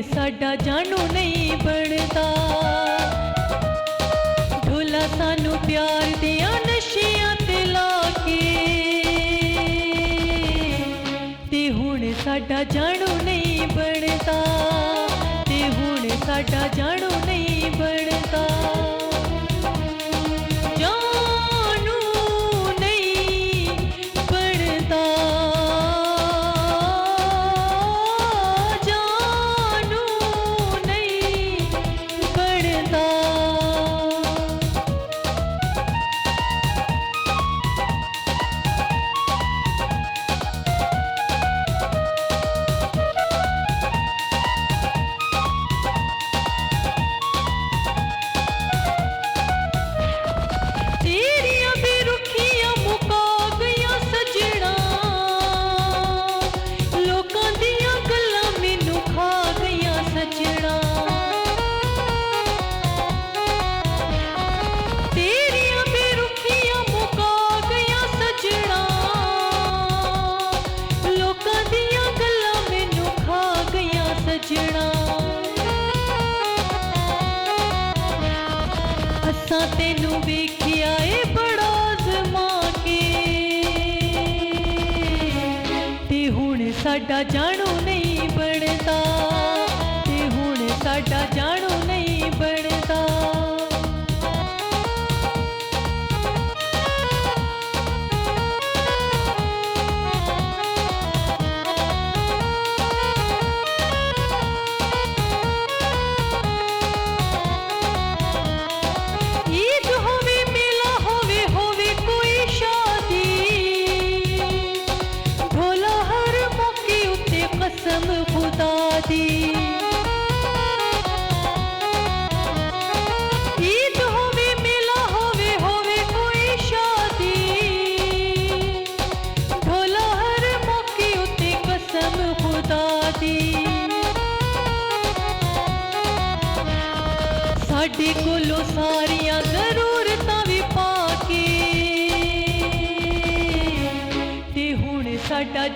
साडा जानू नहीं बनता। ढोला सानू प्यार दिया नशियां ते लाके, ते हुण साडा जानू नहीं बनता, ते हुण साडा जानू नहीं बनता। जानू नहीं बनता, जानू नहीं बनता। असां तेनू वेखिया ए बड़ा ज़मा के, ते हुण साडा जानू नहीं बनता, ते हुण साडा जानू नहीं बनता। कसम खुदा दी ईद होवे, मेला होवे, होवे कोई शादी, ढोला हर मौके उत्ते कसम खुदा दी। साडे कोलों सारियां जरूरतां भी पाके, ते हुण साडा